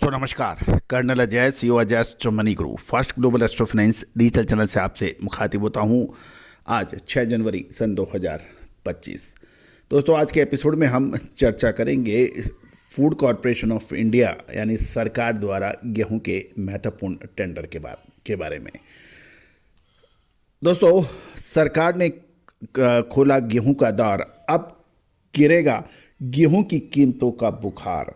दोस्तों नमस्कार। Colonel Ajay, CEO Ajay astro money group first global astro finance digital channel से आपसे मुखातिब होता हूं। आज 6 जनवरी सन 2025। दोस्तों आज के एपिसोड में हम चर्चा करेंगे फूड कॉरपोरेशन ऑफ इंडिया यानी सरकार द्वारा गेहूं के महत्वपूर्ण टेंडर के बारे में। दोस्तों सरकार ने खोला गेहूं का दौर, अब गिरेगा गेहूं की कीमतों का बुखार।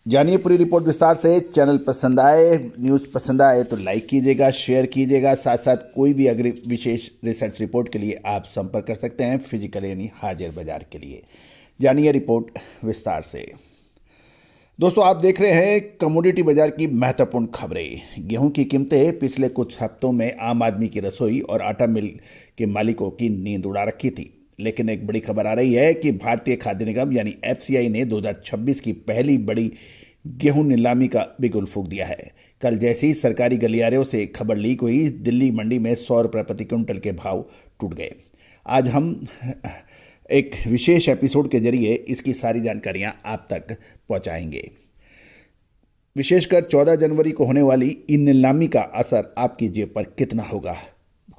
जानिए पूरी रिपोर्ट विस्तार से। चैनल पसंद आए, न्यूज़ पसंद आए तो लाइक कीजिएगा, शेयर कीजिएगा। साथ साथ कोई भी अगर विशेष रिसर्च रिपोर्ट के लिए आप संपर्क कर सकते हैं फिजिकल यानी हाजिर बाजार के लिए। जानिए रिपोर्ट विस्तार से। दोस्तों आप देख रहे हैं कमोडिटी बाजार की महत्वपूर्ण खबरें। गेहूं की कीमतें पिछले कुछ हफ्तों में आम आदमी की रसोई और आटा मिल के मालिकों की नींद उड़ा रखी थी, लेकिन एक बड़ी खबर आ रही है कि भारतीय खाद्य निगम यानी एफसीआई ने 2026 की पहली बड़ी गेहूं नीलामी का बिगुल फूंक दिया है। कल जैसे ही सरकारी गलियारों से खबर लीक हुई, दिल्ली मंडी में 100 रुपये प्रति क्विंटल के भाव टूट गए। आज हम एक विशेष एपिसोड के जरिए इसकी सारी जानकारियां आप तक पहुंचाएंगे। विशेषकर 14 जनवरी को होने वाली इन नीलामी का असर आपकी जेब पर कितना होगा,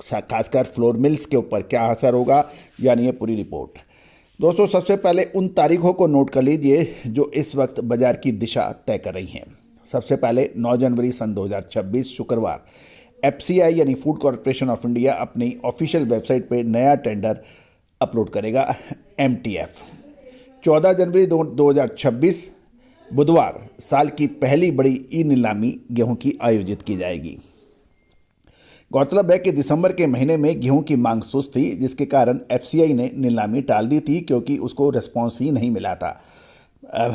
खासकर फ्लोर मिल्स के ऊपर क्या असर होगा, जानिए पूरी रिपोर्ट। दोस्तों सबसे पहले उन तारीखों को नोट कर लीजिए जो इस वक्त बाजार की दिशा तय कर रही हैं। सबसे पहले 9 जनवरी सन 2026 शुक्रवार एफसीआई यानी फूड कॉरपोरेशन ऑफ इंडिया अपनी ऑफिशियल वेबसाइट पे नया टेंडर अपलोड करेगा एमटीएफ। 14 जनवरी 2026 बुधवार साल की पहली बड़ी ई नीलामी गेहूं की आयोजित की जाएगी। गौरतलब है कि दिसंबर के महीने में गेहूं की मांग सुस्त थी, जिसके कारण एफसीआई ने नीलामी टाल दी थी क्योंकि उसको रिस्पॉन्स ही नहीं मिला था।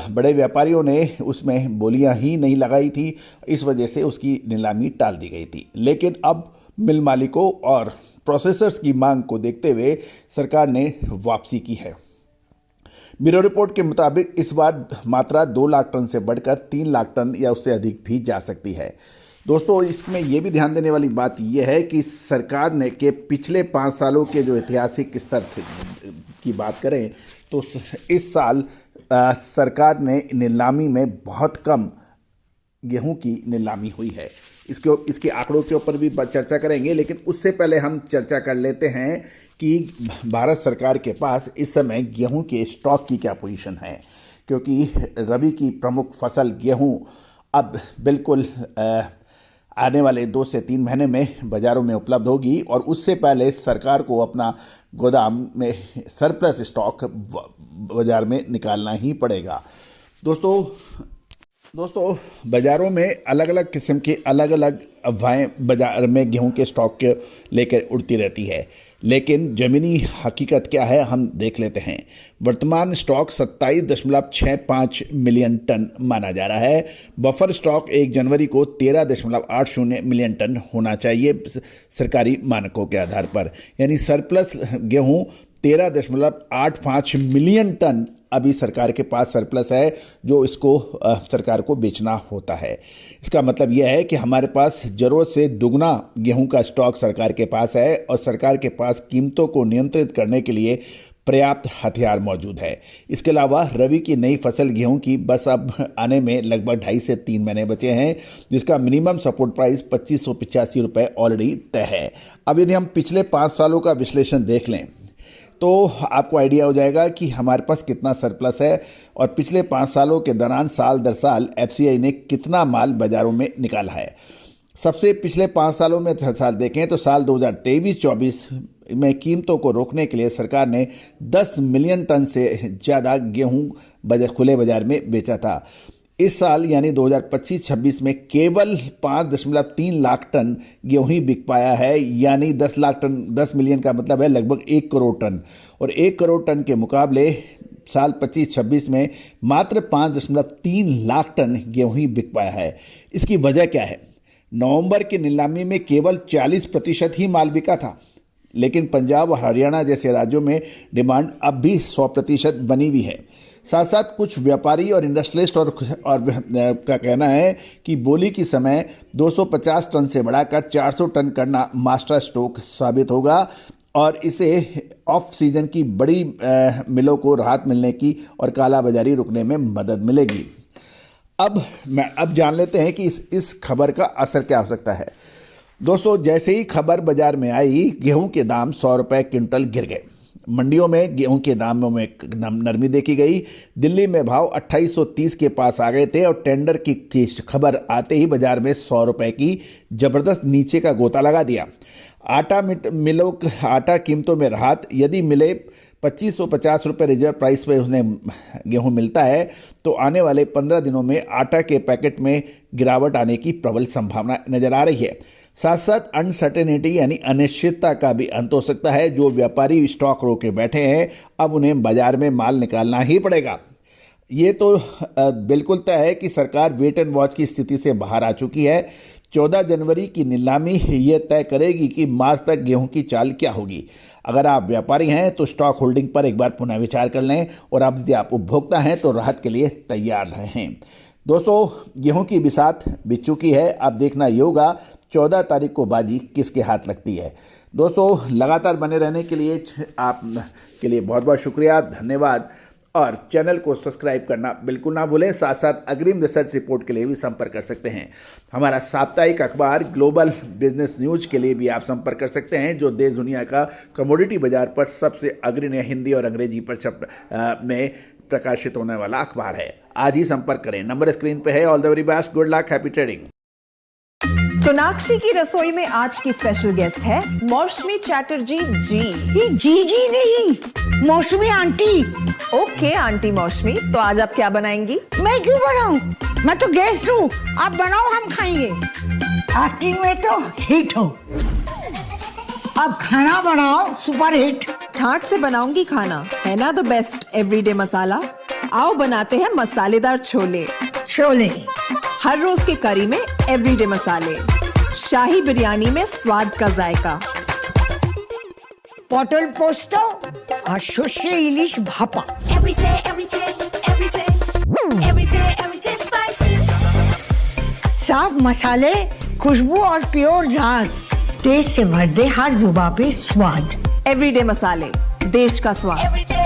बड़े व्यापारियों ने उसमें बोलियां ही नहीं लगाई थी, इस वजह से उसकी नीलामी टाल दी गई थी। लेकिन अब मिल मालिकों और प्रोसेसर्स की मांग को देखते हुए सरकार ने वापसी की है। ब्यूरो रिपोर्ट के मुताबिक इस बार मात्रा 2 लाख टन से बढ़कर 3 लाख टन या उससे अधिक भी जा सकती है। दोस्तों इसमें यह भी ध्यान देने वाली बात यह है कि सरकार ने के पिछले 5 सालों के जो ऐतिहासिक स्तर की बात करें तो इस साल सरकार ने नीलामी में बहुत कम गेहूं की नीलामी हुई है। इसके आंकड़ों के ऊपर भी चर्चा करेंगे, लेकिन उससे पहले हम चर्चा कर लेते हैं कि भारत सरकार के पास इस समय गेहूं के स्टॉक की क्या पोजीशन है, क्योंकि रबी की प्रमुख फसल गेहूं अब बिल्कुल आने वाले 2 से 3 महीने में बाज़ारों में उपलब्ध होगी और उससे पहले सरकार को अपना गोदाम में सरप्लस स्टॉक बाज़ार में निकालना ही पड़ेगा। दोस्तों बाज़ारों में अलग अलग किस्म की अलग अलग अफवाहें बाज़ार में गेहूं के स्टॉक के लेकर उड़ती रहती है, लेकिन ज़मीनी हकीकत क्या है हम देख लेते हैं। वर्तमान स्टॉक 27.65 मिलियन टन माना जा रहा है। बफर स्टॉक 1 जनवरी को 13.80 मिलियन टन होना चाहिए सरकारी मानकों के आधार पर, यानी सरप्लस गेहूं 13.85 मिलियन टन अभी सरकार के पास सरप्लस है, जो इसको सरकार को बेचना होता है। इसका मतलब यह है कि हमारे पास ज़रूरत से दुगना गेहूं का स्टॉक सरकार के पास है और सरकार के पास कीमतों को नियंत्रित करने के लिए पर्याप्त हथियार मौजूद है। इसके अलावा रबी की नई फसल गेहूं की बस अब आने में लगभग 2.5 से 3 महीने बचे हैं, जिसका मिनिमम सपोर्ट प्राइस 2585 रुपये ऑलरेडी तय है। अब यदि हम पिछले 5 सालों का विश्लेषण देख लें तो आपको आइडिया हो जाएगा कि हमारे पास कितना सरप्लस है और पिछले 5 सालों के दौरान साल दर साल एफसीआई ने कितना माल बाज़ारों में निकाला है। सबसे पिछले 5 सालों में साल देखें तो साल 2023-24 में कीमतों को रोकने के लिए सरकार ने 10 मिलियन टन से ज़्यादा गेहूं खुले बाज़ार में बेचा था। इस साल यानी 2025-26 में केवल 5.3 लाख टन गेहूं ही बिक पाया है, यानी 10 लाख टन 10 मिलियन का मतलब है लगभग 1 करोड़ टन, और 1 करोड़ टन के मुकाबले साल 25-26 में मात्र 5.3 लाख टन गेहूं ही बिक पाया है। इसकी वजह क्या है? नवंबर की नीलामी में केवल 40% ही माल बिका था, लेकिन पंजाब और हरियाणा जैसे राज्यों में डिमांड अब भी 100% बनी हुई है। साथ साथ कुछ व्यापारी और इंडस्ट्रियलिस्ट और का कहना है कि बोली की समय 250 टन से बढ़ाकर 400 टन करना मास्टर स्ट्रोक साबित होगा और इसे ऑफ सीजन की बड़ी मिलों को राहत मिलने की और काला बाजारी रुकने में मदद मिलेगी। अब जान लेते हैं कि इस खबर का असर क्या हो सकता है। दोस्तों, जैसे ही खबर बाजार में आई, गेहूं के दाम 100 रुपये क्विंटल गिर गए। मंडियों में गेहूं के दामों में नरमी देखी गई। दिल्ली में भाव 2830 के पास आ गए थे और टेंडर की खबर आते ही बाजार में 100 रुपये की जबरदस्त नीचे का गोता लगा दिया। आटा कीमतों में राहत। यदि मिले 2550 रुपये रिजर्व प्राइस पे उसने गेहूं मिलता है तो आने वाले 15 दिनों में आटा के पैकेट में गिरावट आने की प्रबल संभावना नजर आ रही है। साथ साथ अनसर्टेनिटी यानी अनिश्चितता का भी अंत हो सकता है। जो व्यापारी स्टॉक रोके बैठे हैं, अब उन्हें बाजार में माल निकालना ही पड़ेगा। ये तो बिल्कुल तय है कि सरकार वेट एंड वॉच की स्थिति से बाहर आ चुकी है। 14 जनवरी की नीलामी ये तय करेगी कि मार्च तक गेहूं की चाल क्या होगी। अगर आप व्यापारी हैं तो स्टॉक होल्डिंग पर एक बार पुनः विचार कर लें, और अब यदि आप उपभोक्ता हैं तो राहत के लिए तैयार रहें। दोस्तों, गेहूं की बिसात बीत चुकी है। अब देखना ये होगा 14 तारीख को बाजी किसके हाथ लगती है। दोस्तों, लगातार बने रहने के लिए आप के लिए बहुत बहुत शुक्रिया, धन्यवाद। और चैनल को सब्सक्राइब करना बिल्कुल ना भूलें। साथ साथ अग्रिम रिसर्च रिपोर्ट के लिए भी संपर्क कर सकते हैं। हमारा साप्ताहिक अखबार ग्लोबल बिजनेस न्यूज के लिए भी आप संपर्क कर सकते हैं, जो देश दुनिया का कमोडिटी बाजार पर सबसे अग्रणी हिंदी और अंग्रेजी पर में प्रकाशित होने वाला अखबार है। आज ही संपर्क करें, नंबर स्क्रीन पे है। All the very best, good luck, happy trading. Sonakshi की रसोई में आज की स्पेशल गेस्ट है मौसमी चैटर्जी जी। ये जी नहीं, मौसमी आंटी। ओके आंटी मौसमी, तो आज आप क्या बनाएंगी? मैं क्यों बनाऊं? मैं तो गेस्ट हूँ, आप बनाओ, हम खाएंगे। एक्टिंग में तो हिट हो, अब खाना बनाओ सुपर हिट। ठाट से बनाऊंगी खाना, है ना द बेस्ट एवरीडे मसाला। आओ बनाते हैं मसालेदार छोले। छोले हर रोज के करी में एवरीडे मसाले, शाही बिरयानी में स्वाद का जायका। पटल पोस्तो और सर्षे इलिश भापा। साफ मसाले, खुशबू और प्योर झाग, टेस्ट से भर दे हर जुबान पे स्वाद। एवरीडे मसाले, देश का स्वाद।